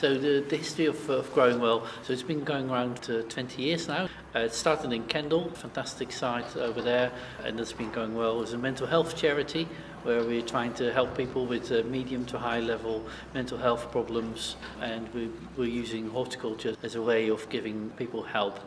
So the history of Growing Well, so it's been going around 20 years now. It started in Kendal, fantastic site over there, and it's been going well as a mental health charity where we're trying to help people with medium to high level mental health problems, and we're using horticulture as a way of giving people help.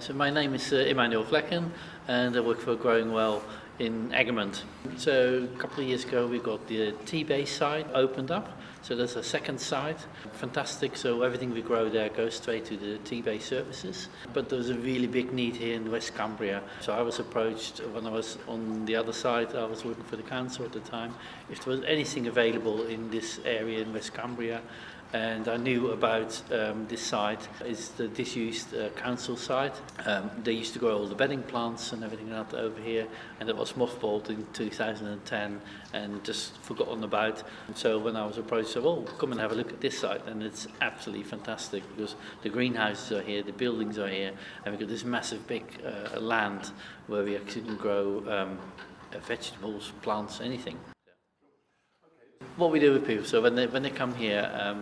So my name is Emmanuel Vlekken, and I work for Growing Well in Egermond. So a couple of years ago we got the tea-based site opened up. So there's a second site, fantastic. So everything we grow there goes straight to the tea-based services. But there's a really big need here in West Cumbria. So I was approached when I was on the other side. I was working for the council at the time. If there was anything available in this area in West Cumbria, and I knew about this site is the disused council site. They used to grow all the bedding plants and everything like that over here, and it was mothballed in 2010 and just forgotten about. So when I was approached, I said, "Oh, come and have a look at this site," and it's absolutely fantastic because the greenhouses are here, the buildings are here, and we've got this massive big land where we actually can grow vegetables, plants, anything. What we do with people, so when they come here,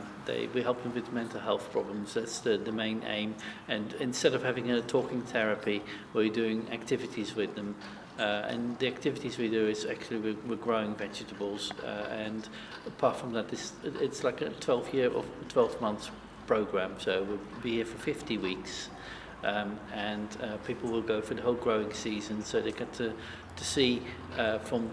we help them with mental health problems. That's the main aim. And instead of having a talking therapy, we're doing activities with them. And the activities we do is actually we're growing vegetables. And apart from that, it's like a 12 months program. So we'll be here for 50 weeks. And people will go for the whole growing season, so they get to see from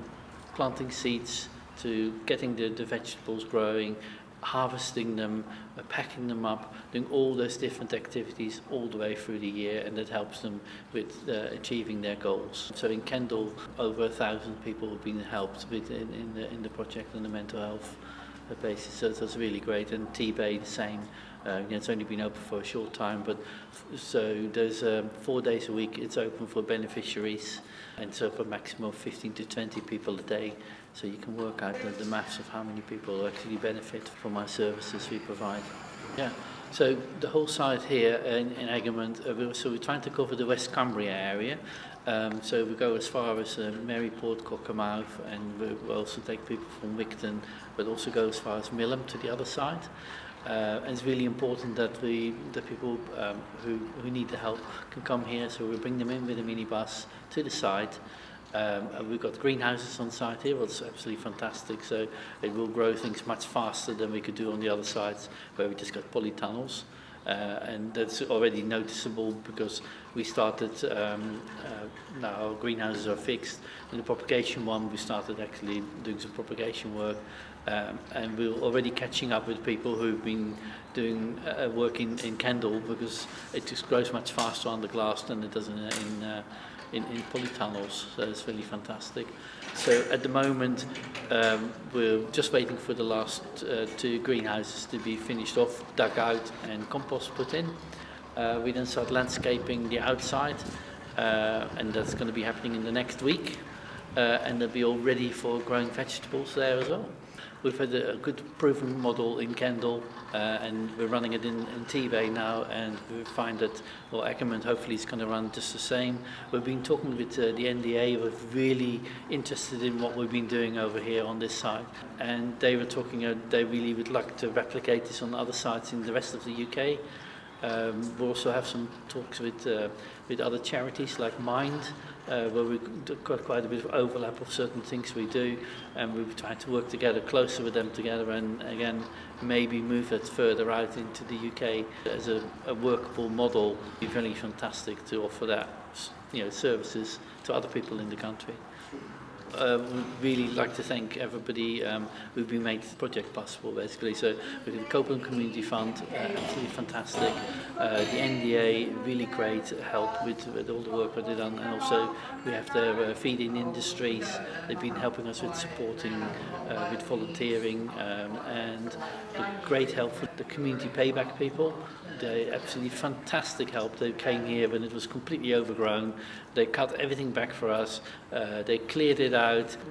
planting seeds to getting the vegetables growing, harvesting them, packing them up, doing all those different activities all the way through the year, and that helps them with achieving their goals. So in Kendal, over 1,000 people have been helped with in the project on the mental health basis, so that's really great. And T-Bay the same. It's only been open for a short time, but so there's 4 days a week it's open for beneficiaries, and so for a maximum of 15 to 20 people a day. So you can work out the maths of how many people actually benefit from our services we provide. Yeah. So the whole site here in Egermond, so we're trying to cover the West Cumbria area. So we go as far as Maryport, Cockermouth, and we also take people from Wigton, but also go as far as Millom to the other side. And it's really important that the people who need the help can come here, so we bring them in with a minibus to the site. We've got greenhouses on site here, well, it's absolutely fantastic, so it will grow things much faster than we could do on the other sides where we just got polytunnels. And that's already noticeable because we started, now our greenhouses are fixed. In the propagation one, we started actually doing some propagation work, and we're already catching up with people who've been doing work in Kendal, because it just grows much faster under glass than it does in polytunnels, so it's really fantastic. So at the moment we're just waiting for the last 2 greenhouses to be finished off, dug out and compost put in. We then start landscaping the outside, and that's going to be happening in the next week, and they'll be all ready for growing vegetables there as well. We've had a good proven model in Kendal, and we're running it in T-Bay now, and we find that, well, Egermond hopefully is going to run just the same. We've been talking with the NDA, we're really interested in what we've been doing over here on this side, and they were talking, they really would like to replicate this on other sites in the rest of the UK. We also have some talks with other charities like Mind, where we've got quite a bit of overlap of certain things we do, and we've tried to work together closer with them together, and again maybe move that further out into the UK as a workable model. It'd be really fantastic to offer that, services to other people in the country. We'd really like to thank everybody who've been made the project possible, basically. So with the Copeland Community Fund, absolutely fantastic. The NDA, really great help with all the work that they've done, and also we have the feeding industries. They've been helping us with supporting with volunteering, and great help for the community payback people. They absolutely fantastic help. They came here when it was completely overgrown. They cut everything back for us. They cleared it out.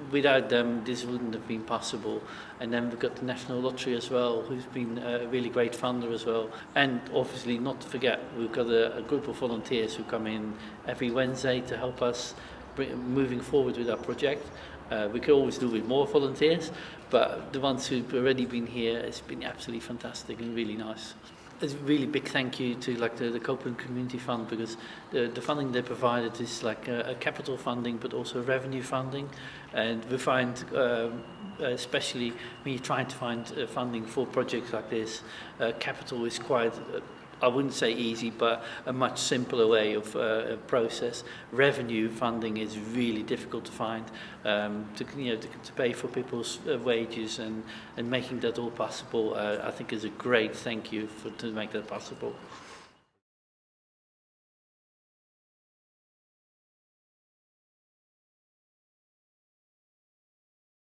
Without them, this wouldn't have been possible. And then we've got the National Lottery as well, who's been a really great funder as well. And obviously, not to forget, we've got a group of volunteers who come in every Wednesday to help us moving forward with our project. We could always do with more volunteers, but the ones who've already been here, it's been absolutely fantastic and really nice. It's a really big thank you to like the Copeland Community Fund, because the funding they provided is like a capital funding but also revenue funding, and we find especially when you're trying to find funding for projects like this, capital is quite I wouldn't say easy, but a much simpler way of process. Revenue funding is really difficult to find, to pay for people's wages, and making that all possible. I think is a great thank you to make that possible.